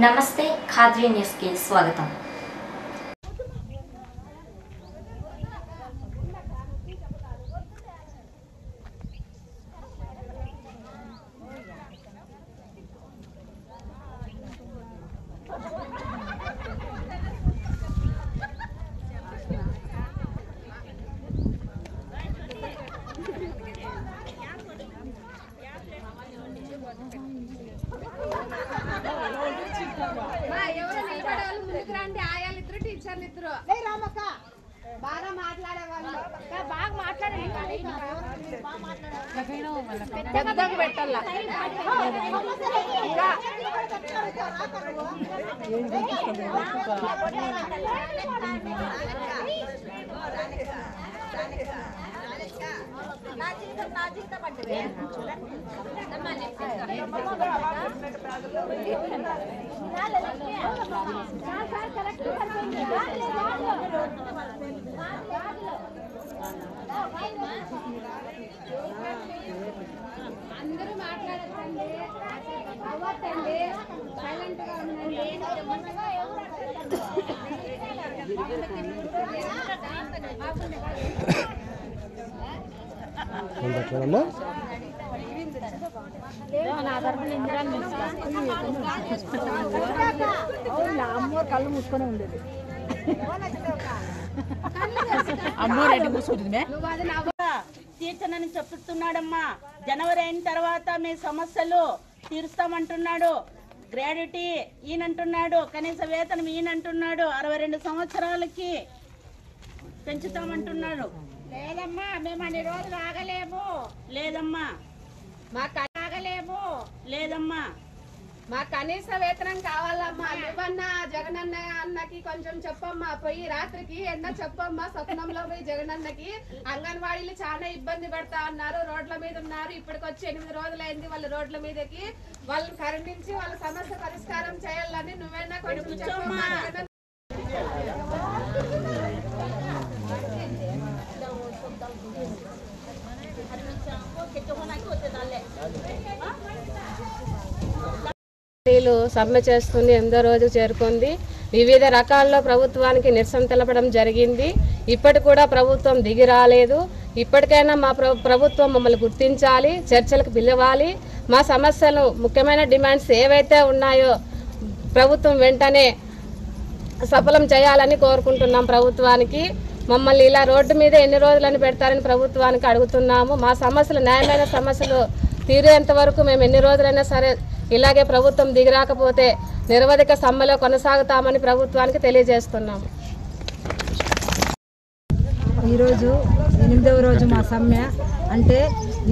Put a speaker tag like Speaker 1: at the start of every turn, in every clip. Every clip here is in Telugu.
Speaker 1: నమస్తే ఖాద్రీ న్యూస్ కి స్వాగతం।
Speaker 2: అందరూ మాట్లాడకండి, అవ్వకండి, సైలెంట్ గా ఉండండి। అమ్మోరు కళ్ళు మూసుకొని ఉండేది,
Speaker 3: తీర్చనని చెప్తున్నాడమ్మా। జనవరి అయిన తర్వాత మీ సమస్యలు తీరుస్తామంటున్నాడు। గ్రాడ్యుటీ ఈయనంటున్నాడు, కనీస వేతనం ఈయనంటున్నాడు, 62 సంవత్సరాలకి పెంచుతామంటున్నాడు।
Speaker 2: లేదమ్మా, మేము అన్ని రోజులు ఆగలేము,
Speaker 3: లేదమ్మా
Speaker 2: మాకు ఆగలేము,
Speaker 3: లేదమ్మా
Speaker 2: మా కనీస వేతనం కావాలమ్మా। నువ్వన్నా జగనన్న అన్నకి కొంచెం చెప్పమ్మా, పోయి రాత్రికి ఎండ చెప్పమ్మా, స్వప్నంలో పోయి జగనన్నకి అంగన్వాడీలు చాలా ఇబ్బంది పడతా ఉన్నారు, రోడ్ల మీద ఉన్నారు। ఇప్పటికొచ్చి 8 రోజులైంది వాళ్ళు రోడ్ల మీదకి, వాళ్ళని కరుణించి వాళ్ళ సమస్య పరిష్కారం చేయాలని నువ్వైనా కొంచెం చెప్పమ్మా। సమ్మె చేస్తుంది, 8వ రోజు చేరుకుంది। వివిధ రకాల్లో ప్రభుత్వానికి నిరసన తెలపడం జరిగింది। ఇప్పటి కూడా ప్రభుత్వం దిగి రాలేదు। ఇప్పటికైనా మా ప్రభుత్వం మమ్మల్ని గుర్తించాలి, చర్చలకు పిలవాలి। మా సమస్యలు ముఖ్యమైన డిమాండ్స్ ఏవైతే ఉన్నాయో ప్రభుత్వం వెంటనే సఫలం చేయాలని కోరుకుంటున్నాం ప్రభుత్వానికి। మమ్మల్ని ఇలా రోడ్డు మీద ఎన్ని రోజులని పెడతారని ప్రభుత్వానికి అడుగుతున్నాము। మా సమస్యలు న్యాయమైన సమస్యలు తీరేంత వరకు మేము ఎన్ని రోజులైనా సరే ఇలాగే ప్రభుత్వం దిగిరాకపోతే నిరవధిక సమ్మెలో కొనసాగుతామని ప్రభుత్వానికి తెలియజేస్తున్నాము।
Speaker 4: ఈరోజు 8వ రోజు మా సమ్మె। అంటే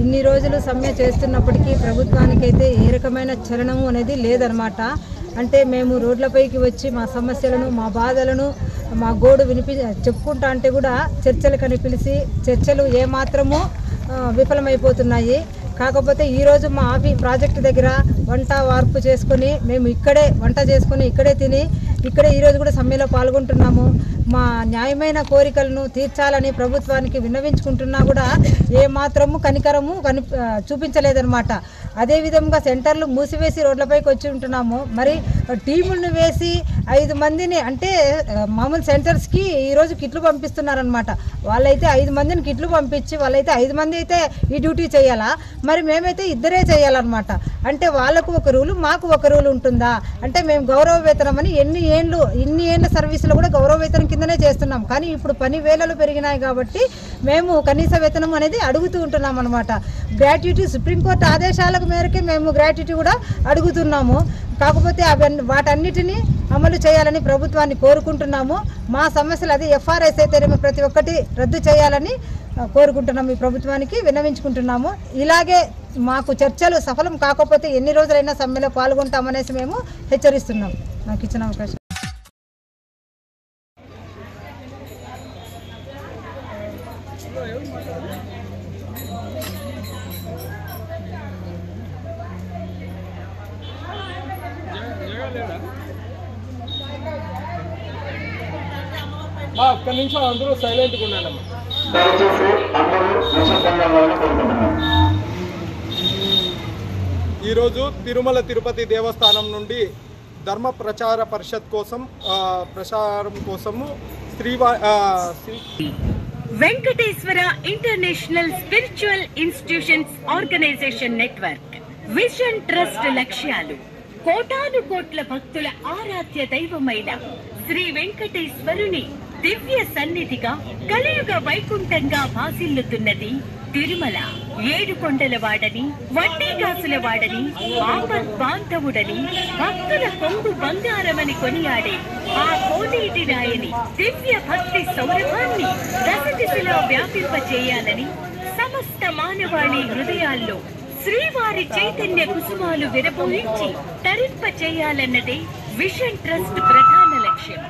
Speaker 4: ఇన్ని రోజులు సమ్మె చేస్తున్నప్పటికీ ప్రభుత్వానికైతే ఏ రకమైన చలనము అనేది లేదనమాట। అంటే మేము రోడ్లపైకి వచ్చి మా సమస్యలను, మా బాధలను, మా గోడు చెప్పుకుంటా అంటే కూడా చర్చలకని పిలిచి చర్చలు ఏమాత్రము విఫలమైపోతున్నాయి। కాకపోతే ఈరోజు మా ప్రాజెక్టు దగ్గర వంట వార్పు చేసుకొని మేము ఇక్కడే వంట చేసుకొని ఇక్కడే తిని ఇక్కడే ఈరోజు కూడా సమ్మెలో పాల్గొంటున్నాము। మా న్యాయమైన కోరికలను తీర్చాలని ప్రభుత్వానికి విన్నవించుకుంటున్నా కూడా ఏమాత్రము కనికరము చూపించలేదన్నమాట। అదేవిధంగా సెంటర్లు మూసివేసి రోడ్లపైకి వచ్చి ఉంటున్నాము। మరి టీములను వేసి 5 మందిని అంటే మామూలు సెంటర్స్కి ఈరోజు కిట్లు పంపిస్తున్నారనమాట। వాళ్ళైతే 5 మందిని కిట్లు పంపించి వాళ్ళైతే 5 మంది అయితే ఈ డ్యూటీ చేయాలా, మరి మేమైతే ఇద్దరే చేయాలన్నమాట। అంటే వాళ్ళకు ఒక రూలు, మాకు ఒక రూలు ఉంటుందా? అంటే మేము గౌరవ వేతనం అని ఇన్ని ఏళ్ళ సర్వీసులో కూడా గౌరవ వేతనం కిందనే చేస్తున్నాం। కానీ ఇప్పుడు పని వేళలు పెరిగినాయి కాబట్టి మేము కనీస వేతనం అనేది అడుగుతూ ఉంటున్నాం అనమాట। గ్రాట్యుటీ సుప్రీంకోర్టు ఆదేశాలకు మేరకే మేము గ్రాట్యుటీ కూడా అడుగుతున్నాము। కాకపోతే వాటన్నిటినీ అమలు చేయాలని ప్రభుత్వాన్ని కోరుకుంటున్నాము। మా సమస్యలు అది ఎఫ్ఆర్ఎస్ అయితే ప్రతి ఒక్కటి రద్దు చేయాలని కోరుకుంటున్నాము, ఈ ప్రభుత్వానికి విన్నవించుకుంటున్నాము। ఇలాగే మాకు చర్చలు సఫలం కాకపోతే ఎన్ని రోజులైనా సమ్మెలో పాల్గొంటామనేసి మేము హెచ్చరిస్తున్నాం। నాకు ఇచ్చిన అవకాశం
Speaker 5: ఒక్క నిమిషం అందరూ సైలెంట్గా ఉండాలమ్మా। ఈరోజు తిరుమల తిరుపతి దేవస్థానం నుండి ధర్మ ప్రచార పరిషత్ కోసం ప్రచారం కోసము
Speaker 6: Venkateswara international spiritual institutions organisation network vision trust లక్ష్యాలు కోటాను కోట్ల భక్తుల ఆరాధ్య దైవమైన శ్రీ వెంకటేశ్వరుని దివ్య సన్నిధిగా కలియుగ వైకుంఠంగా భాసిల్లుతున్నది తిరుమల. ఏడుకొండల వాడని, వడ్డీకాసుల వాడని, ఆపద్ బాంధవుడని, భక్తుల కొంగు బంగారమని కొనియాడే ఆ కోనేటి రాయని దివ్య భక్తి సౌరభాన్ని దశదిశలో వ్యాపింపచేయాలని సమస్త మానవాళి హృదయాల్లో శ్రీవారి చైతన్య కుసుమాలు విరబోయించి తరింప చేయాలన్నదే విజన్ ట్రస్ట్ ప్రధాన లక్ష్యం.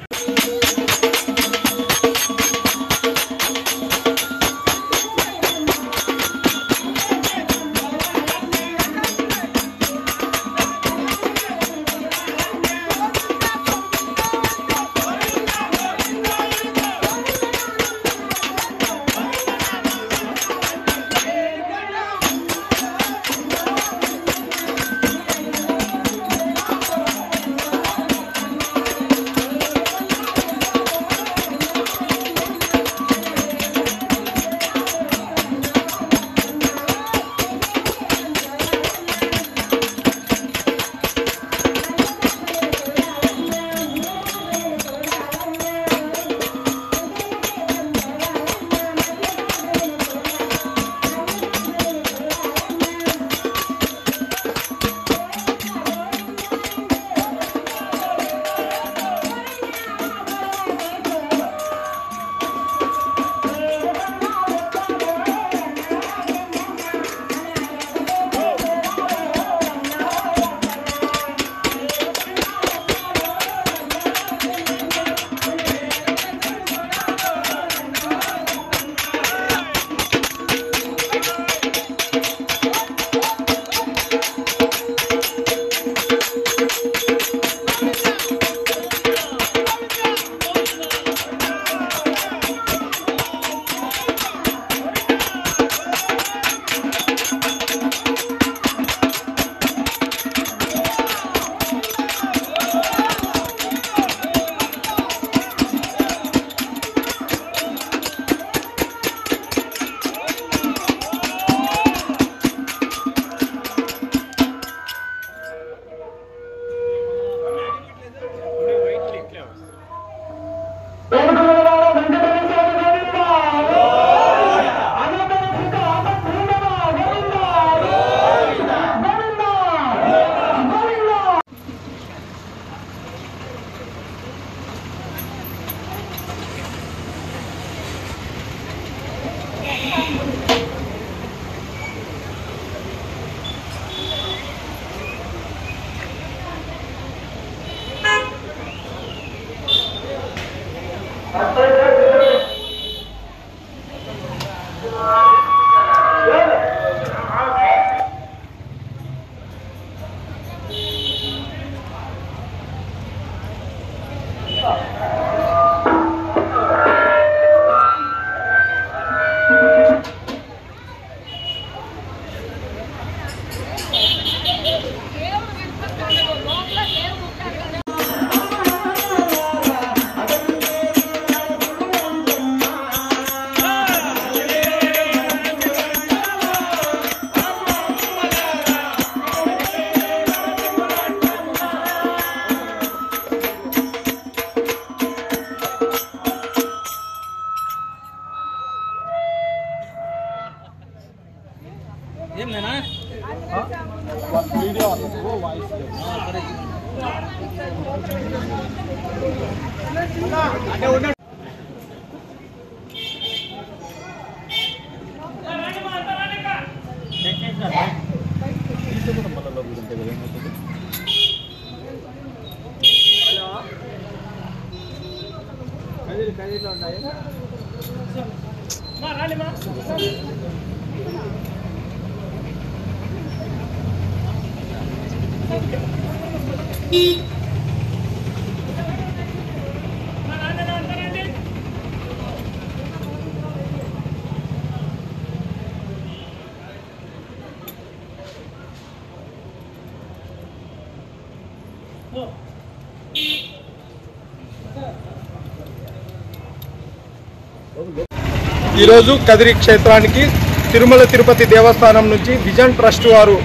Speaker 5: ఈరోజు కదిరి క్షేత్రానికి తిరుమల తిరుపతి దేవస్థానం నుంచి విజన్ ట్రస్ట్ వారు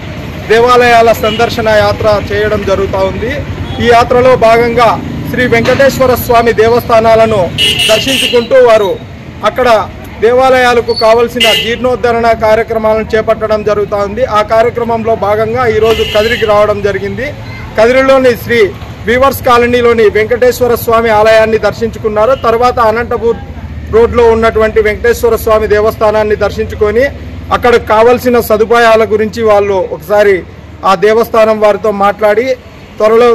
Speaker 5: దేవాలయాల సందర్శన యాత్ర చేయడం జరుగుతూ ఉంది. ఈ యాత్రలో భాగంగా శ్రీ వెంకటేశ్వర స్వామి దేవస్థానాలను దర్శించుకుంటూ వారు అక్కడ దేవాలయాలకు కావలసిన జీర్ణోద్ధరణ కార్యక్రమాలను చేపట్టడం జరుగుతూ ఉంది. ఆ కార్యక్రమంలో భాగంగా ఈరోజు కదిరికి రావడం జరిగింది. కదిరిలోని శ్రీ వీవర్స్ కాలనీలోని వెంకటేశ్వర స్వామి ఆలయాన్ని దర్శించుకున్నారు. తర్వాత అనంతపూర్ రోడ్లో ఉన్నటువంటి వెంకటేశ్వర స్వామి దేవస్థానాన్ని దర్శించుకొని అక్కడ కావలసిన సదుపాయాల గురించి వాళ్ళు ఒకసారి ఆ దేవస్థానం వారితో మాట్లాడి త్వరలో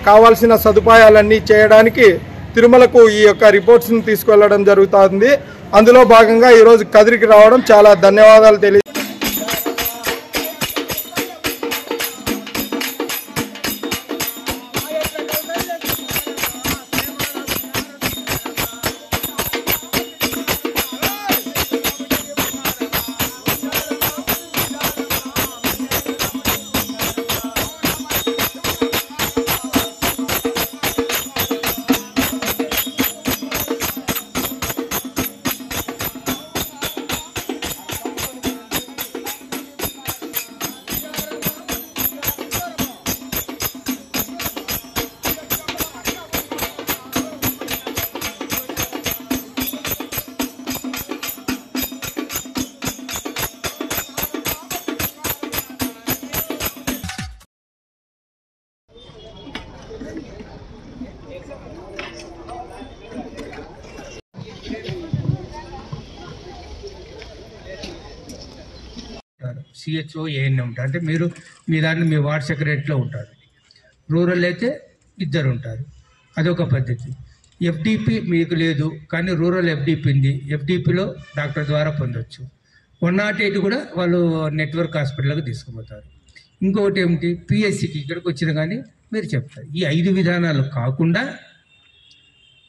Speaker 5: కావాల్సిన సదుపాయాలన్నీ చేయడానికి తిరుమలకు ఈ యొక్క రిపోర్ట్స్ని తీసుకెళ్లడం జరుగుతుంది. అందులో భాగంగా ఈరోజు కదిరికి రావడం చాలా ధన్యవాదాలు తెలియ
Speaker 7: సిహెచ్ఓ ఏఎన్ఏ ఉంటారు. అంటే మీరు మీ దాంట్లో మీ వార్డ్ సెక్రటరీలో ఉంటారు. రూరల్ అయితే ఇద్దరు ఉంటారు. అదొక పద్ధతి. ఎఫ్డిపి మీకు లేదు కానీ రూరల్ ఎఫ్డిపి ఉంది. ఎఫ్డిపిలో డాక్టర్ ద్వారా పొందొచ్చు. 108 కూడా వాళ్ళు నెట్వర్క్ హాస్పిటల్కి తీసుకుపోతారు. ఇంకొకటి ఏమిటి, పిఎస్సికి ఇక్కడికి వచ్చినా కానీ మీరు చెప్తారు. ఈ 5 విధానాలు కాకుండా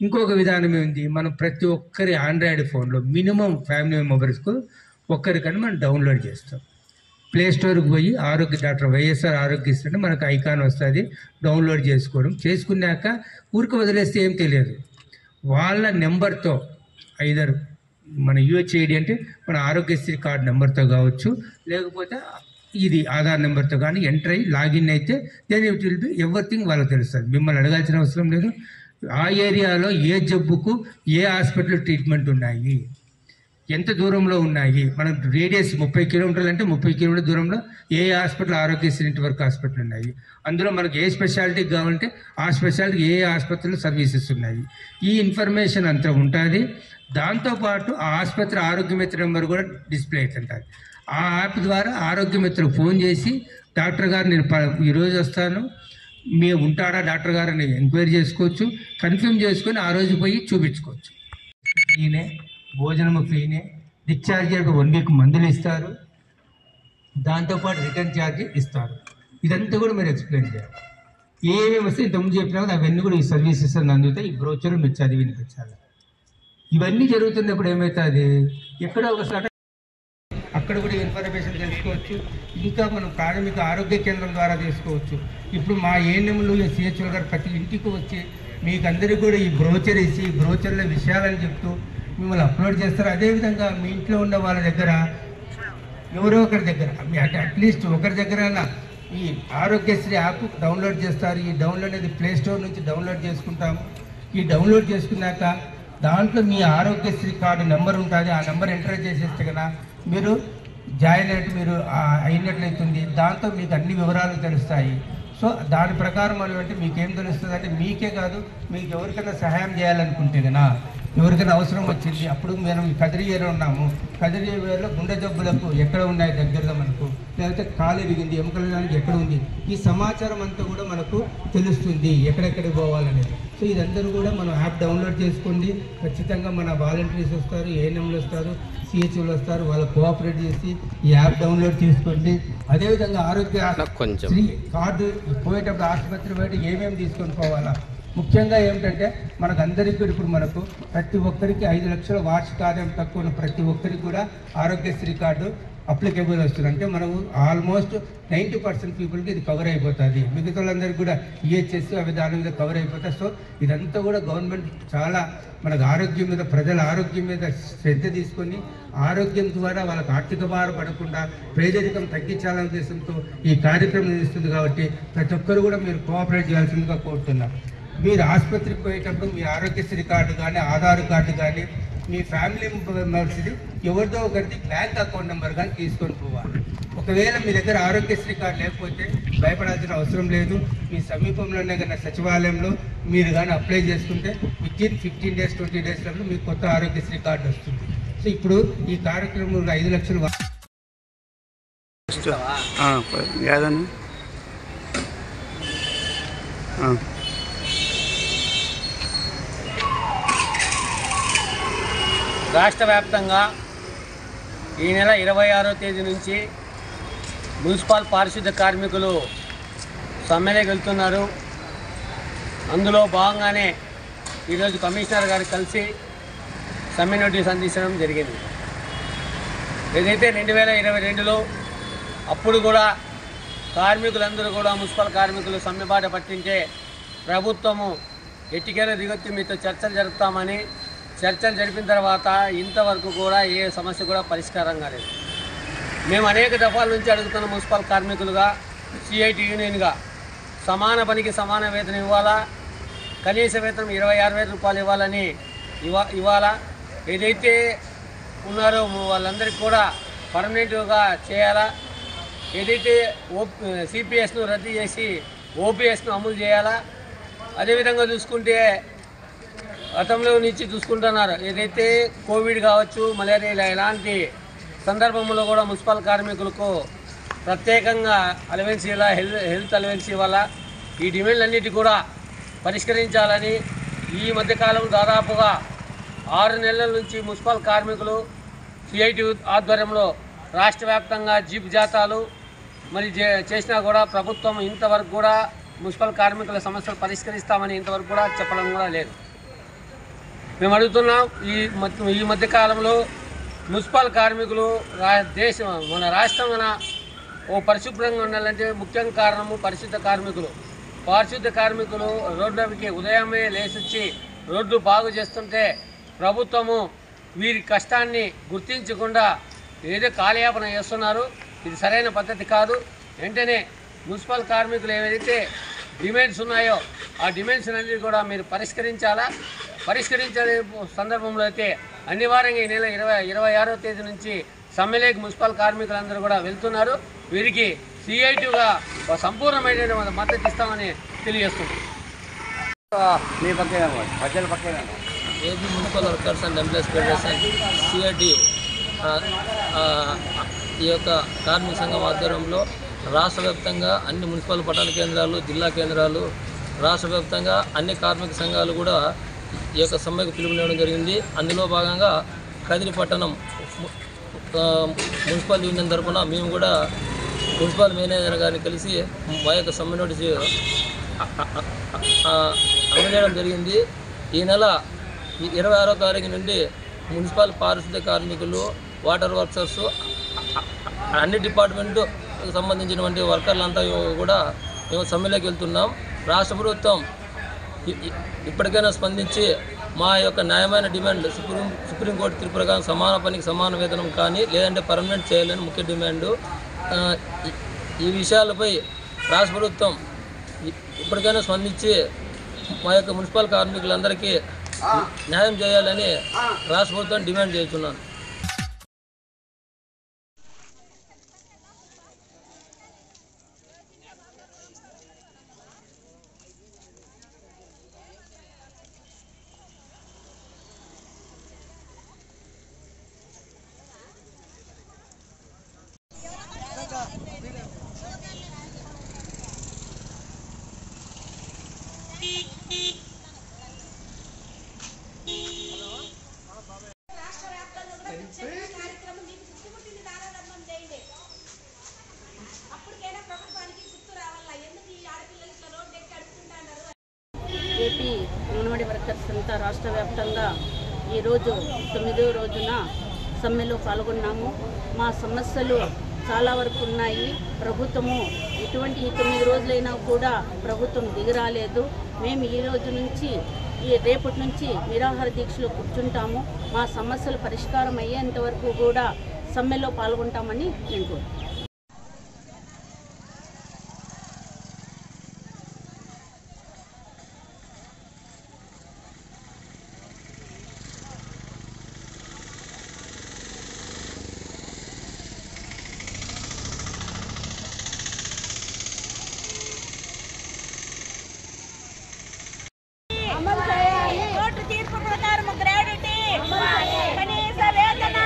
Speaker 7: ఇంకొక విధానం ఏంటి, మనం ప్రతి ఒక్కరి ఆండ్రాయిడ్ ఫోన్లో మినిమం ఫ్యామిలీ మెంబర్స్కు ఒక్కరికన్నా మనం డౌన్లోడ్ చేస్తాం. ప్లే స్టోర్కి పోయి ఆరోగ్య డాక్టర్ వైఎస్ఆర్ ఆరోగ్యశ్రీ అంటే మనకు ఐకాన్ వస్తుంది. డౌన్లోడ్ చేసుకున్నాక ఊరికి వదిలేస్తే ఏం తెలియదు. వాళ్ళ నెంబర్తో ఐదర్ మన యూహెచ్ఐడి అంటే మన ఆరోగ్యశ్రీ కార్డు నెంబర్తో కావచ్చు, లేకపోతే ఇది ఆధార్ నెంబర్తో కానీ ఎంటర్ అయ్యి లాగిన్ అయితే then it will be everything వాళ్ళకి తెలుస్తుంది. మిమ్మల్ని అడగాల్సిన అవసరం లేదు. ఆ ఏరియాలో ఏ జబ్బుకు ఏ హాస్పిటల్ ట్రీట్మెంట్ ఉన్నాయి, ఎంత దూరంలో ఉన్నాయి, మనం రేడియస్ 30 కిలోమీటర్లు అంటే 30 కిలోమీటర్ల దూరంలో ఏ హాస్పిటల్ ఆరోగ్యశ్రీ నెట్వర్క్ హాస్పిటల్ ఉన్నాయి, అందులో మనకు ఏ స్పెషాలిటీ కావాలంటే ఆ స్పెషాలిటీ ఏ ఆసుపత్రిలో సర్వీసెస్ ఉన్నాయి, ఈ ఇన్ఫర్మేషన్ అంతా ఉంటుంది. దాంతోపాటు ఆ ఆసుపత్రి ఆరోగ్యమిత్ర నెంబర్ కూడా డిస్ప్లే అవుతుంటుంది. ఆ యాప్ ద్వారా ఆరోగ్యమిత్రకు ఫోన్ చేసి డాక్టర్ గారు నేను ఈరోజు వస్తాను, మీరు ఉంటాడా డాక్టర్ గారు అని ఎంక్వైరీ చేసుకోవచ్చు. కన్ఫర్మ్ చేసుకొని ఆ రోజు పోయి చూపించుకోవచ్చు. ఫ్రీనే, భోజనము ఫ్రీనే, డిశ్చార్జ్ 1 వీక్ మందులు ఇస్తారు, దాంతోపాటు రిటర్న్ ఛార్జ్ ఇస్తారు. ఇదంతా కూడా మీరు ఎక్స్ప్లెయిన్ చేయాలి. ఏమేమి వస్తే ఇంతకుముందు చెప్పినా కదా అవన్నీ కూడా ఈ సర్వీసెస్ అని అందుతాయి. ఈ బ్రోచర్ మీరు చదివి వినిపించాలి. ఇవన్నీ జరుగుతున్నప్పుడు ఏమవుతుంది, ఎక్కడో ఒకసారి అక్కడ కూడా ఇన్ఫర్మేషన్ తెలుసుకోవచ్చు. ఇంకా మనం ప్రాథమిక ఆరోగ్య కేంద్రం ద్వారా తీసుకోవచ్చు. ఇప్పుడు మా ఏఎన్ఎంలు సిహెచ్ఓ గారు ప్రతి ఇంటికి వచ్చి మీకు అందరికీ కూడా ఈ బ్రోచర్ ఇచ్చి బ్రోచర్ల విషయాలని చెప్తూ మిమ్మల్ని అప్లోడ్ చేస్తారు. అదేవిధంగా మీ ఇంట్లో ఉన్న వాళ్ళ దగ్గర ఎవరో ఒకరి దగ్గర అట్లీస్ట్ ఒకరి దగ్గర ఈ ఆరోగ్యశ్రీ యాప్ డౌన్లోడ్ చేస్తారు. ఈ డౌన్లోడ్ అనేది ప్లే స్టోర్ నుంచి డౌన్లోడ్ చేసుకుంటాము. ఈ డౌన్లోడ్ చేసుకున్నాక దాంట్లో మీ ఆరోగ్యశ్రీ కార్డు నెంబర్ ఉంటుంది. ఆ నెంబర్ ఎంటర్ చేసేస్తే కదా మీరు జాయిన్ అయితే మీరు అయినట్లయితుంది. దాంతో మీకు అన్ని వివరాలు తెలుస్తాయి. సో దాని ప్రకారం అంటే మీకేం తెలుస్తుంది అంటే మీకే కాదు, మీకు ఎవరికైనా సహాయం చేయాలనుకుంటే కదా, ఎవరికైనా అవసరం వచ్చింది, అప్పుడు మనం కదిరి ఏరియాలో ఉన్నాము. కదిరి ఏరియాలో గుండె జబ్బులకు ఎక్కడ ఉన్నాయి దగ్గరగా మనకు, లేకపోతే కాలు ఎరిగింది, ఎముకల దానికి ఎక్కడ ఉంది, ఈ సమాచారం అంతా కూడా మనకు తెలుస్తుంది ఎక్కడెక్కడికి పోవాలనేది. సో ఇదందరూ కూడా మనం యాప్ డౌన్లోడ్ చేసుకోండి. ఖచ్చితంగా మన వాలంటీర్స్ వస్తారు, ఏఎన్ఎంలు వస్తారు, సిహెచ్ఓలు వస్తారు, వాళ్ళు కోఆపరేట్ చేసి ఈ యాప్ డౌన్లోడ్ చేసుకోండి. అదేవిధంగా ఆరోగ్య కార్డు పోయేటప్పుడు ఆసుపత్రి బయట ఏమేమి తీసుకొని పోవాలా, ముఖ్యంగా ఏమిటంటే మనకు ప్రతి ఒక్కరికి 5 లక్షల వార్షిక ఆదాయం తక్కువ ఉన్న ప్రతి ఒక్కరికి కూడా ఆరోగ్యశ్రీ కార్డు అప్లికేబుల్ వస్తుంది. అంటే మనము ఆల్మోస్ట్ 90% పీపుల్కి ఇది కవర్ అయిపోతుంది. మిగతా వాళ్ళందరికీ కూడా ఈహెచ్ఎస్ అవి దాని మీద కవర్ అయిపోతాయి. సో ఇదంతా కూడా గవర్నమెంట్ చాలా మనకు ఆరోగ్యం మీద, ప్రజల ఆరోగ్యం మీద శ్రద్ధ తీసుకొని ఆరోగ్యం ద్వారా వాళ్ళకి ఆర్థిక భారం పడకుండా పేదరికం తగ్గించాలనే ఉద్దేశంతో ఈ కార్యక్రమం ఇస్తుంది. కాబట్టి ప్రతి ఒక్కరు కూడా మీరు కోఆపరేట్ చేయాల్సిందిగా కోరుతున్నాం. మీరు ఆసుపత్రికి పోయేటప్పుడు మీ ఆరోగ్యశ్రీ కార్డు కానీ, ఆధార్ కార్డు కానీ, మీ ఫ్యామిలీ మెంబర్స్ది ఎవరిదో ఒకరిది బ్యాంక్ అకౌంట్ నెంబర్ కానీ తీసుకొని పోవాలి. ఒకవేళ మీ దగ్గర ఆరోగ్యశ్రీ కార్డు లేకపోతే భయపడాల్సిన అవసరం లేదు. మీ సమీపంలోనే కన్నా సచివాలయంలో మీరు కానీ అప్లై చేసుకుంటే వితిన్ 15 days 20 daysలో మీకు కొత్త ఆరోగ్యశ్రీ కార్డు వస్తుంది. సో ఇప్పుడు ఈ కార్యక్రమంలో 5 లక్షలు
Speaker 8: రాష్ట్ర వ్యాప్తంగా ఈ నెల 26వ తేదీ నుంచి మున్సిపల్ పారిశుద్ధ కార్మికులు సమ్మెలోకి వెళ్తున్నారు. అందులో భాగంగానే ఈరోజు కమిషనర్ గారు కలిసి సమ్మె నోటీస్ అందించడం జరిగింది. ఏదైతే 2022లో అప్పుడు కూడా కార్మికులందరూ కూడా మున్సిపల్ కార్మికులు సమ్మెబాట పట్టింటే ప్రభుత్వము ఎట్టికేల దిగొత్తి మీతో చర్చలు జరుపుతామని చర్చలు జరిపిన తర్వాత ఇంతవరకు కూడా ఏ సమస్య కూడా పరిష్కారం కాలేదు. మేము అనేక దఫాల నుంచి అడుగుతున్న మున్సిపల్ కార్మికులుగా, సిఐటి యూనియన్గా సమాన పనికి సమాన వేతనం ఇవ్వాలా, కనీస వేతనం 26,000 రూపాయలు ఇవ్వాలని ఇవ్వాలా, ఏదైతే ఉన్నారో వాళ్ళందరికీ కూడా పర్మనెంట్గా చేయాలా, ఏదైతే సిపిఎస్ను రద్దు చేసి ఓపీఎస్ను అమలు చేయాలా. అదేవిధంగా చూసుకుంటే గతంలో నుంచి చూసుకుంటున్నారు, ఏదైతే కోవిడ్ కావచ్చు, మలేరియా ఇలాంటి సందర్భంలో కూడా మున్సిపల్ కార్మికులకు ప్రత్యేకంగా అలవెన్స్ ఇలా హెల్త్ అలవెన్స్ ఇవ్వాలా. ఈ డిమాండ్లన్నిటి కూడా పరిష్కరించాలని ఈ మధ్యకాలం దాదాపుగా 6 నెలల నుంచి మున్సిపల్ కార్మికులు సిఐటి ఆధ్వర్యంలో రాష్ట్ర వ్యాప్తంగా జీప్ జాతాలు మరి చేసినా కూడా ప్రభుత్వం ఇంతవరకు కూడా మున్సిపల్ కార్మికుల సమస్యలు పరిష్కరిస్తామని ఇంతవరకు కూడా చెప్పడం కూడా లేదు. మేము అడుగుతున్నాం, ఈ మధ్యకాలంలో మున్సిపల్ కార్మికులు మన రాష్ట్రం ఓ పరిశుభ్రంగా ఉండాలంటే ముఖ్య కారణము పారిశుద్ధ కార్మికులు రోడ్లకి ఉదయమే లేచొచ్చి రోడ్లు బాగు చేస్తుంటే ప్రభుత్వము వీరి కష్టాన్ని గుర్తించకుండా ఏదో కాలయాపన చేస్తున్నారు. ఇది సరైన పద్ధతి కాదు. వెంటనే మున్సిపల్ కార్మికులు ఏవైతే డిమాండ్స్ ఉన్నాయో ఆ డిమాండ్స్ అన్నిటి కూడా మీరు పరిష్కరించాలా. పరిష్కరించే సందర్భంలో అయితే అనివార్యంగా ఈ నెల 26వ తేదీ నుంచి సమ్మెలోకి మున్సిపల్ కార్మికులందరూ కూడా వెళ్తున్నారు. వీరికి సిఐటిగా సంపూర్ణమైన మద్దతు ఇస్తామని తెలియజేస్తుంది.
Speaker 9: AP municipal workers and employees federation CIT ఈ యొక్క కార్మిక సంఘం ఆధ్వర్యంలో రాష్ట్ర వ్యాప్తంగా అన్ని మున్సిపల్ పట్టణ కేంద్రాలు, జిల్లా కేంద్రాలు, రాష్ట్ర వ్యాప్తంగా అన్ని కార్మిక సంఘాలు కూడా ఈ యొక్క సమ్మెకు పిలుపునివ్వడం జరిగింది. అందులో భాగంగా కదిరి పట్టణం మున్సిపల్ యూనియన్ తరఫున మేము కూడా మున్సిపల్ మేనేజర్ గారిని కలిసి మా యొక్క సమ్మె నోటీసు అందజేయడం జరిగింది. ఈ నెల 26వ తారీఖు నుండి మున్సిపల్ పారిశుద్ధ్య కార్మికులు, వాటర్ వర్కర్స్, అన్ని డిపార్ట్మెంటు సంబంధించినటువంటి వర్కర్లంతా కూడా మేము సమ్మెలోకి వెళ్తున్నాం. రాష్ట్ర ప్రభుత్వం ఇప్పటికైనా స్పందించి మా యొక్క న్యాయమైన డిమాండ్ సుప్రీంకోర్టు తీర్పు ప్రకారం సమాన పనికి సమాన వేతనం కానీ లేదంటే పర్మనెంట్ చేయాలని ముఖ్య డిమాండు. ఈ విషయాలపై రాష్ట్ర ప్రభుత్వం ఇప్పటికైనా స్పందించి మా యొక్క మున్సిపల్ కార్మికులందరికీ న్యాయం చేయాలని రాష్ట్ర ప్రభుత్వం డిమాండ్ చేస్తున్నాను.
Speaker 3: రాష్ట్ర వ్యాప్తంగా ఈరోజు 9వ రోజున సమ్మెలో పాల్గొన్నాము. మా సమస్యలు చాలా వరకు ఉన్నాయి. ప్రభుత్వము ఎటువంటి 9 రోజులైనా కూడా ప్రభుత్వం దిగిరాలేదు. మేము ఈ రోజు నుంచి రేపటి నుంచి నిరాహార దీక్షలో కూర్చుంటాము. మా సమస్యలు పరిష్కారం అయ్యేంత వరకు కూడా సమ్మెలో పాల్గొంటామని నేను కోరుతున్నాను.
Speaker 10: కోర్టు తీర్పు ప్రకారం గ్రాడ్యుటీ, కనీస వేతన,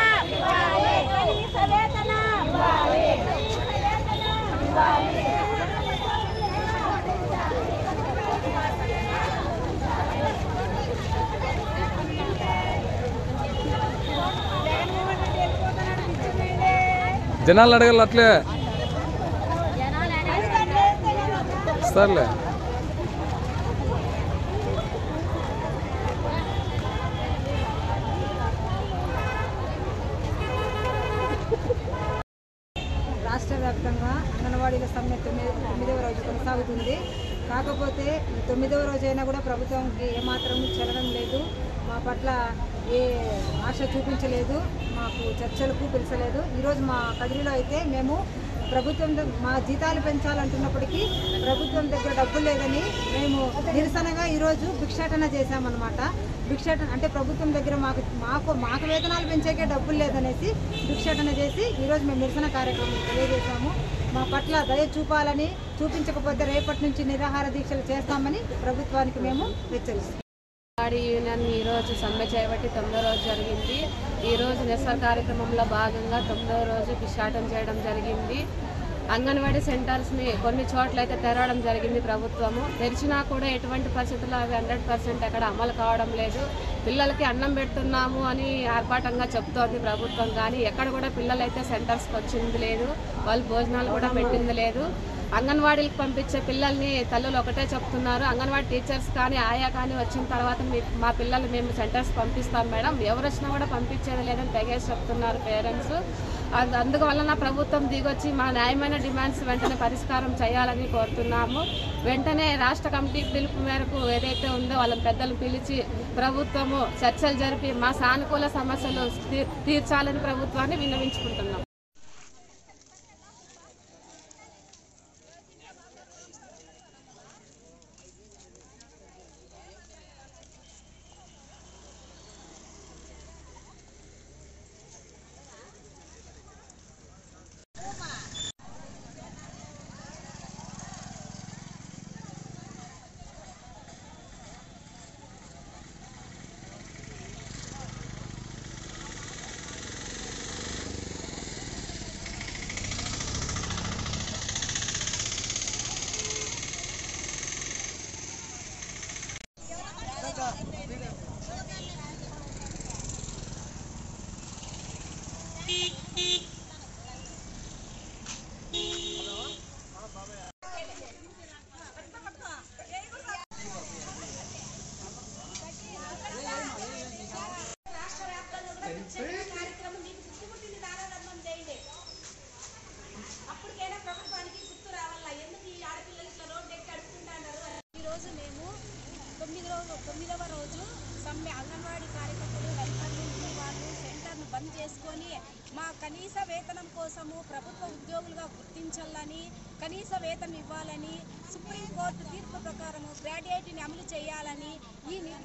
Speaker 10: కనీస వేతన.
Speaker 11: జనాలు అడగాలి అట్లే సర్లే.
Speaker 4: రాష్ట్ర వ్యాప్తంగా అంగన్వాడీల సమ్మె 9వ రోజు కొనసాగుతుంది. కాకపోతే 9వ రోజైనా కూడా ప్రభుత్వంకి ఏమాత్రం చలనం లేదు. మా పట్ల ఏ ఆశ చూపించలేదు, మాకు చర్చలకు పిలిచలేదు. ఈరోజు మా కదిరిలో అయితే మేము ప్రభుత్వం మా జీతాలు పెంచాలంటున్నప్పటికీ ప్రభుత్వం దగ్గర డబ్బులు లేదని మేము నిరసనగా ఈరోజు భిక్షాటన చేశామన్నమాట. భిక్షాటన అంటే ప్రభుత్వం దగ్గర మాకు వేతనాలు పెంచేకే డబ్బులు లేదనేసి భిక్షాటన చేసి ఈరోజు మేము నిరసన కార్యక్రమం తెలియజేశాము. మా పట్ల దయ చూపాలని, చూపించకపోతే రేపటి నుంచి నిరాహార దీక్షలు చేస్తామని ప్రభుత్వానికి మేము హెచ్చరిస్తాం.
Speaker 2: అంగన్వాడీ యూనియన్ ఈరోజు సమ్మె చేయబట్టి 9వ రోజు జరిగింది. ఈరోజు నిరసన కార్యక్రమంలో భాగంగా 9వ రోజు భిక్షాటన చేయడం జరిగింది. అంగన్వాడీ సెంటర్స్ని కొన్ని చోట్ల అయితే తెరవడం జరిగింది. ప్రభుత్వము తెరిచినా కూడా ఎటువంటి పరిస్థితుల్లో అవి 100% ఎక్కడ అమలు కావడం లేదు. పిల్లలకి అన్నం పెడుతున్నాము అని ఆర్భాటంగా చెప్తోంది ప్రభుత్వం, కానీ ఎక్కడ కూడా పిల్లలైతే సెంటర్స్కి వచ్చింది లేదు, వాళ్ళు భోజనాలు కూడా పెట్టింది లేదు. అంగన్వాడీలకు పంపించే పిల్లల్ని తల్లులు ఒకటే చెప్తున్నారు, అంగన్వాడీ టీచర్స్ కానీ ఆయా కానీ వచ్చిన తర్వాత మా పిల్లలు మేము సెంటర్స్ పంపిస్తాం మేడం, ఎవరు వచ్చినా కూడా పంపించేది లేదని తెగేసి చెప్తున్నారు పేరెంట్స్. అందువలన ప్రభుత్వం దిగొచ్చి మా న్యాయమైన డిమాండ్స్ వెంటనే పరిష్కారం చేయాలని కోరుతున్నాము. వెంటనే రాష్ట్ర కమిటీ పిలుపు మేరకు ఏదైతే ఉందో వాళ్ళ పెద్దలు పిలిచి ప్రభుత్వము చర్చలు జరిపి మా సానుకూల సమస్యలు తీర్చాలని ప్రభుత్వాన్ని విన్నవించుకుంటున్నాం.
Speaker 10: తొమ్మిదవ రోజు సమ్మె అంగన్వాడీ కార్యకర్తలు హెల్పర్లు వాళ్ళు సెంటర్ను బంద్ చేసుకొని మా కనీస వేతనం కోసము ప్రభుత్వ ఉద్యోగులుగా గుర్తించాలని, కనీస వేతనం ఇవ్వాలని, సుప్రీంకోర్టు తీర్పు ప్రకారము గ్రాడ్యుయేటీని అమలు చేయాలని,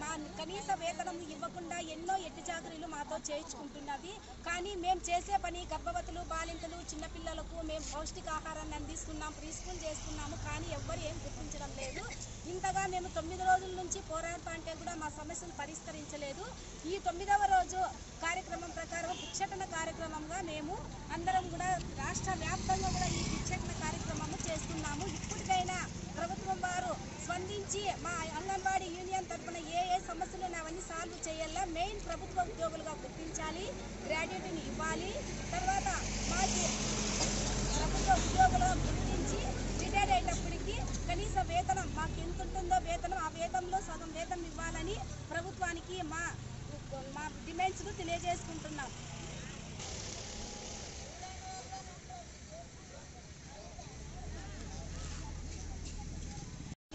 Speaker 10: మా కనీస వేతనం ఇవ్వకుండా ఎన్నో ఎట్టి చాకరీలు మాతో చేయించుకుంటున్నది. కానీ మేము చేసే పని గర్భవతులు, బాలింతలు, చిన్నపిల్లలకు మేము పౌష్టికాహారాన్ని అందిస్తున్నాం, ప్రీ స్కూల్ చేస్తున్నాము, కానీ ఎవ్వరు ఏం గుర్తించడం లేదు. ఇంతగా మేము 9 రోజుల నుంచి పోరాడుతా అంటే కూడా మా సమస్యను పరిష్కరించలేదు. ఈ 9వ రోజు కార్యక్రమం ప్రకారం భిక్షాటన కార్యక్రమంగా మేము అందరం కూడా రాష్ట్ర వ్యాప్తంగా కూడా ఈ భిక్షాటన కార్యక్రమము చేస్తున్నాము. ఇప్పటికైనా ప్రభుత్వం వారు స్పందించి మా అంగన్వాడీ యూనియన్ తరఫున ఏ సమస్యలు అవన్నీ సాల్వ్ చేయాలా, మెయిన్ ప్రభుత్వ ఉద్యోగులుగా గుర్తించాలి, గ్రాడ్యుయేటీని ఇవ్వాలి, తర్వాత మాకు ప్రభుత్వ ఉద్యోగులుగా గుర్తించి రిటైర్ అయ్యేటప్పటికి కనీస వేతనం మాకు ఎంత ఉంటుందో వేతనం ఆ వేతనంలో సగం వేతనం ఇవ్వాలని ప్రభుత్వానికి మా డిమాండ్స్ను తెలియజేసుకుంటున్నాం.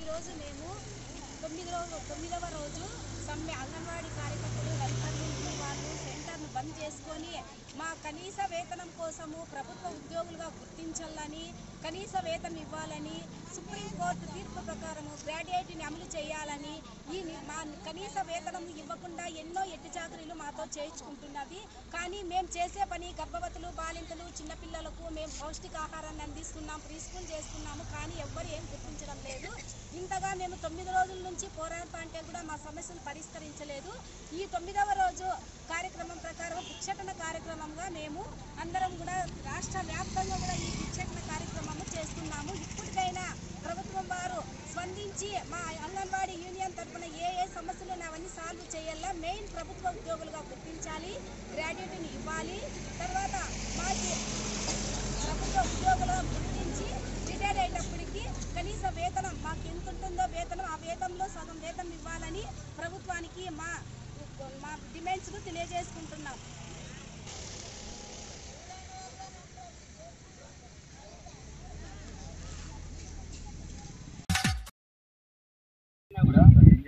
Speaker 10: ఈరోజు మేము 9వ రోజు సమ్మె అంగన్వాడీ కార్యకర్తలు హెల్పర్లు వాళ్ళు సెంటర్ను బంద్ చేసుకొని మా కనీస వేతనం కోసము ప్రభుత్వ ఉద్యోగులుగా గుర్తించాలని కనీస వేతనం ఇవ్వాలని సుప్రీంకోర్టు తీర్పు ప్రకారము గ్రాడ్యుయేట్ని అమలు చేయాలని మా కనీస వేతనం ఇవ్వకుండా ఎన్నో ఎట్టి చాకరీలు మాతో చేయించుకుంటున్నది. కానీ మేము చేసే పని గర్భవతులు బాలింతలు చిన్నపిల్లలకు మేము పౌష్టికాహారాన్ని అందిస్తున్నాం, ప్రీ స్కూల్ చేస్తున్నాము. కానీ ఎవ్వరు ఏం గుర్తించడం లేదు. ఇంతగా మేము 9 రోజుల నుంచి పోరాడతా అంటే కూడా మా సమస్యలు పరిష్కరించలేదు. ఈ 9వ రోజు కార్యక్రమం ప్రకారం భిక్షాటన కార్యక్రమంగా మేము అందరం కూడా రాష్ట్ర వ్యాప్తంగా కూడా ఈ భిక్షాటన కార్యక్రమం చేస్తున్నాము. ఇప్పటికైనా ప్రభుత్వం వారు స్పందించి మా అంగన్వాడీ యూనియన్ తరఫున ఏ సమస్యలు అవన్నీ సాల్వ్ చేయాలా, మెయిన్ ప్రభుత్వ ఉద్యోగులుగా గుర్తించాలి, గ్రాడ్యుయేట్ని ఇవ్వాలి. తర్వాత మాకు ప్రభుత్వ ఉద్యోగులుగా గుర్తించి రిటైర్ అయ్యేటప్పటికి కనీస వేతనం మాకు ఎంత ఉంటుందో వేతనం ఆ వేతనంలో సగం వేతనం ఇవ్వాలని ప్రభుత్వానికి మా డిమాండ్స్ను తెలియజేసుకుంటున్నాం.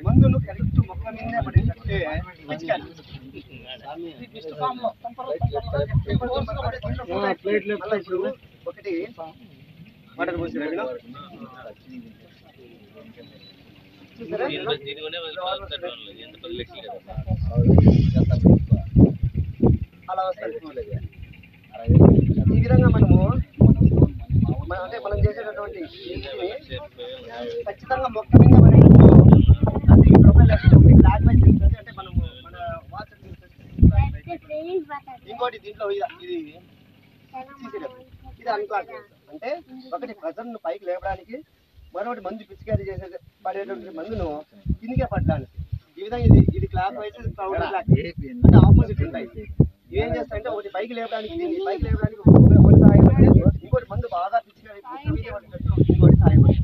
Speaker 12: మందులు కరెక్ట్ మొక్క మీదే పడేటట్టే ఒకటి వాటర్ పోసి అలా వస్తాయి. ఈ విధంగా మనము అంటే మనం చేసేటటువంటి ఖచ్చితంగా మొక్క మీద అంటే మనము మన వాచ్ ఇంకోటి దీంట్లో ఇది అనుకోవాలి. అంటే ఒకటి ప్రజలను పైకి లేపడానికి, మరొకటి మందు పిచికారీ చేసే పడేటువంటి మందును కిందికే పట్టడానికి. ఈ విధంగా ఇది క్లాక్ వైజ్ అంటే ఆపోజిట్ ఉంటాయి. ఏం చేస్తాయంటే ఒకటి పైకి లేపడానికి, దీన్ని పైకి లేపడానికి ఒకటి సహాయపడి, ఇంకోటి మందు బాగా పిచికారీ ఇంకోటి సహాయపడి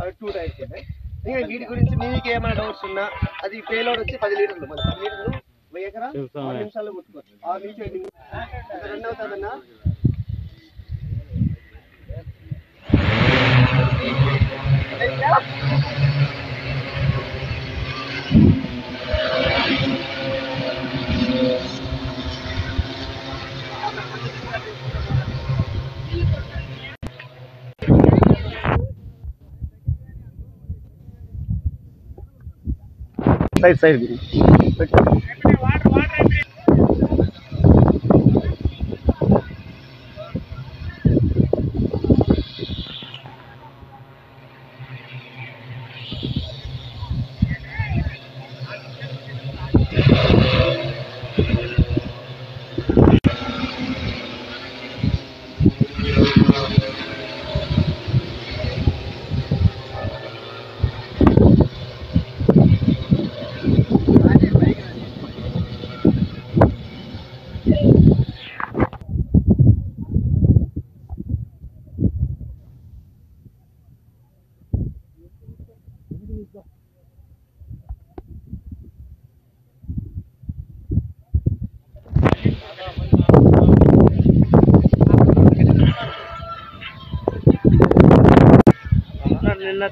Speaker 12: అవి 2 టైప్స్ ఉన్నాయి. ఇంకా వీటి గురించి మీకు ఏమైనా డౌట్స్ ఉన్నా అది పేలోడ్ వచ్చి 10 లీటర్లు, మన 10 లీటర్లు 1 ఎకరా 6 నిమిషాల్లో కొట్టుకోవచ్చు. 6 నుంచి 8 నిమిషాలు 2 అవుతుందన్నా. సైడ్ నిన్న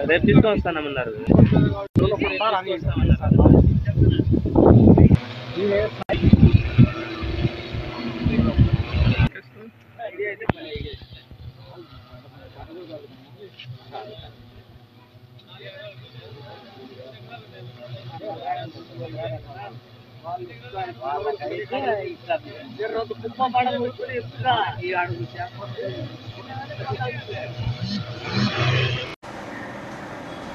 Speaker 12: రేపు తీసుకొని వస్తానన్నారు.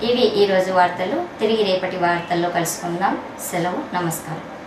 Speaker 1: ఇవి ఈరోజు వార్తలు. తిరిగి రేపటి వార్తల్లో కలుసుకుందాం. సెలవు. నమస్కారం.